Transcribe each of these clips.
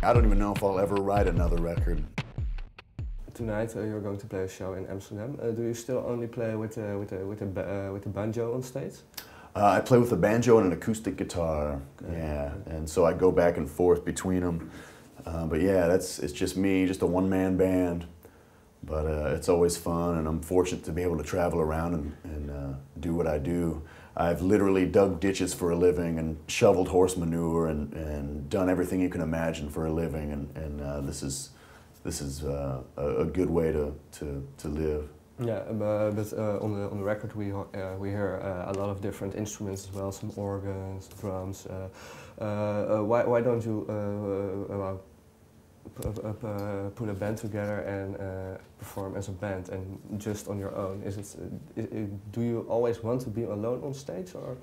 I don't even know if I'll ever write another record. Tonight you're going to play a show in Amsterdam. Do you still only play with the banjo on stage? I play with a banjo and an acoustic guitar, Okay. yeah, and so I go back and forth between them. But yeah, it's just me, just a one-man band. But it's always fun, and I'm fortunate to be able to travel around and do what I do. I've literally dug ditches for a living and shoveled horse manure and done everything you can imagine for a living, and this is a good way to live. Yeah, but on the record we hear a lot of different instruments as well, some organs, drums. Why don't you put a band together and perform as a band and just on your own? Do you always want to be alone on stage, or?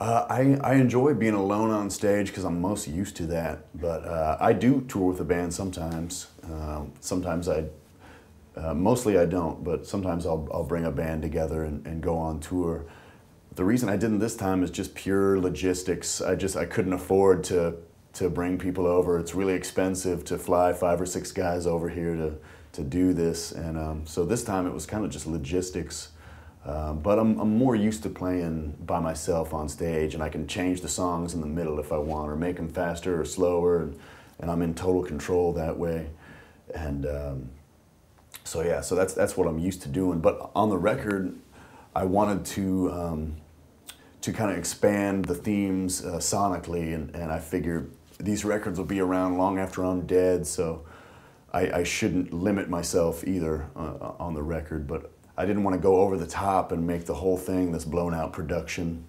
I enjoy being alone on stage because I'm most used to that, but I do tour with a band sometimes. Sometimes mostly I don't, but sometimes I'll bring a band together and go on tour. The reason I didn't this time is just pure logistics. I couldn't afford to bring people over. It's really expensive to fly 5 or 6 guys over here to do this, and so this time it was kind of just logistics. But I'm more used to playing by myself on stage, and I can change the songs in the middle if I want, or make them faster or slower, and I'm in total control that way. And so yeah, so that's what I'm used to doing. But on the record, I wanted to kind of expand the themes sonically, and I figured these records will be around long after I'm dead, so I shouldn't limit myself either on the record. But I didn't want to go over the top and make the whole thing this blown out production.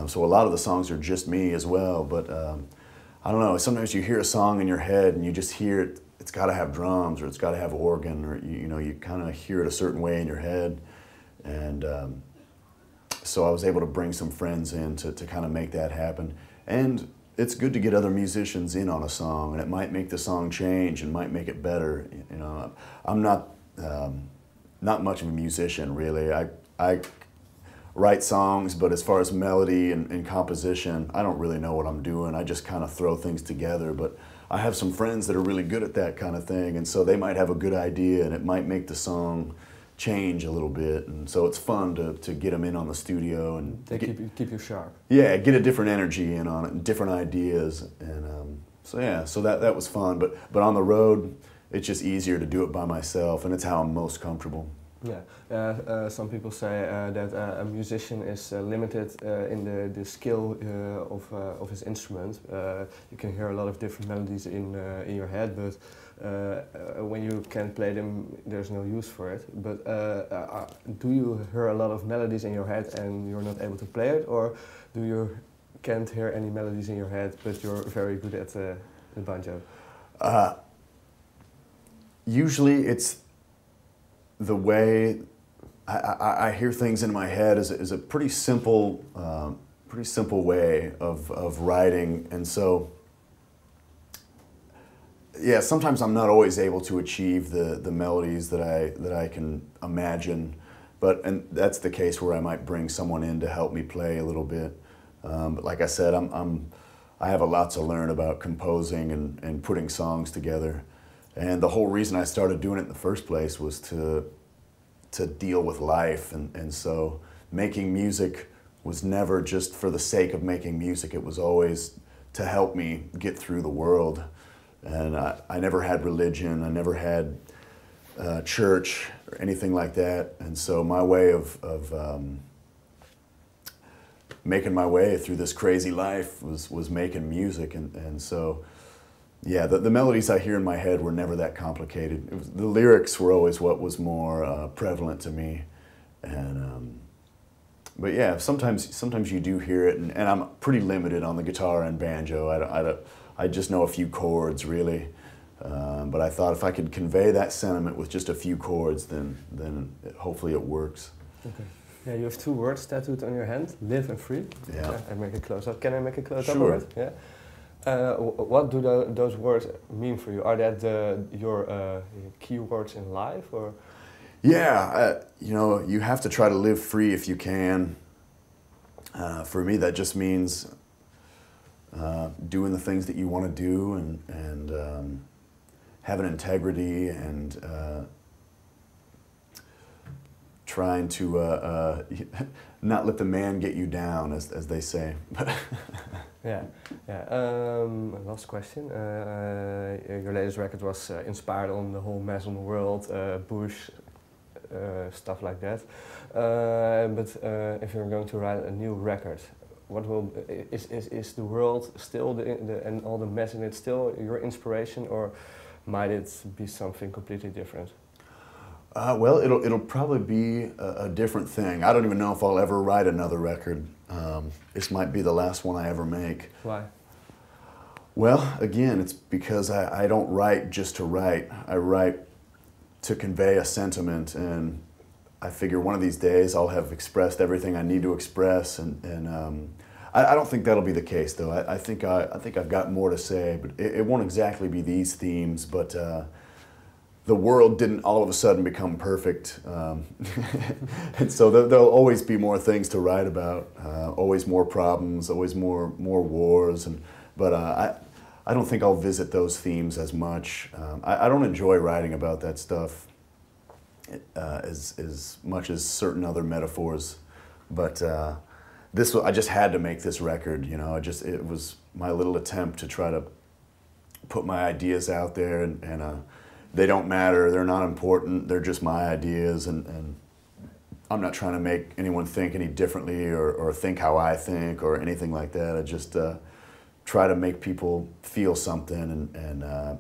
So a lot of the songs are just me as well, but I don't know, sometimes you hear a song in your head and you just hear it, it's got to have drums or it's got to have organ, or you kind of hear it a certain way in your head. And so I was able to bring some friends in to kind of make that happen. And it's good to get other musicians in on a song, and it might make the song change and might make it better. I'm not much of a musician, really. I write songs, but as far as melody and composition, I don't really know what I'm doing. I just kind of throw things together. But I have some friends that are really good at that kind of thing, and so they might have a good idea, and it might make the song change a little bit. And so it's fun to get them in on the studio and Keep you sharp. Yeah, get a different energy in on it, and different ideas, and so yeah, so that was fun. But on the road, it's just easier to do it by myself, and it's how I'm most comfortable. Yeah, some people say that a musician is limited in the skill of his instrument. You can hear a lot of different melodies in your head, but when you can't play them, there's no use for it. But do you hear a lot of melodies in your head and you're not able to play it, or do you can't hear any melodies in your head but you're very good at the banjo? Usually it's the way I hear things in my head is a pretty simple way of writing, and so yeah, sometimes I'm not always able to achieve the melodies that I can imagine, and that's the case where I might bring someone in to help me play a little bit. But like I said, I have a lot to learn about composing and putting songs together. And the whole reason I started doing it in the first place was to deal with life, and so making music was never just for the sake of making music. It was always to help me get through the world. And I never had religion, I never had church or anything like that, and so my way of making my way through this crazy life was making music, and so yeah, the melodies I hear in my head were never that complicated. The lyrics were always what was more prevalent to me, and but yeah, sometimes you do hear it, and I'm pretty limited on the guitar and banjo. I just know a few chords, really, but I thought if I could convey that sentiment with just a few chords, then hopefully it works. Okay. Yeah, you have 2 words tattooed on your hand: live and free. Yeah. I make a close up. Can I make a close up Sure. of it? Yeah. What do those words mean for you? Are that your key words in life, or? Yeah, you have to try to live free if you can. For me, that just means doing the things that you want to do, and having integrity, and trying to not let the man get you down, as they say. Yeah, yeah. Last question. Your latest record was inspired on the whole mess on the world, Bush, stuff like that. But if you're going to write a new record, what will is the world still and all the mess in it still your inspiration, or might it be something completely different? Well, it'll probably be a different thing. I don't even know if I'll ever write another record. This might be the last one I ever make. Why? Well, again, it's because I don't write just to write. I write to convey a sentiment, and I figure one of these days I'll have expressed everything I need to express, and I don't think that'll be the case, though. I think I've got more to say, but it won't exactly be these themes, but the world didn't all of a sudden become perfect, and so there'll always be more things to write about, always more problems, always more wars, but I don't think I'll visit those themes as much. I don't enjoy writing about that stuff as much as certain other metaphors, but I just had to make this record. You know, it was my little attempt to try to put my ideas out there, and they don't matter, they're not important, they're just my ideas, and I'm not trying to make anyone think any differently or think how I think or anything like that. I just try to make people feel something, and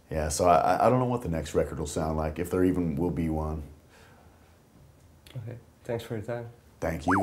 yeah, so I don't know what the next record will sound like, if there even will be one. Okay, thanks for your time. Thank you.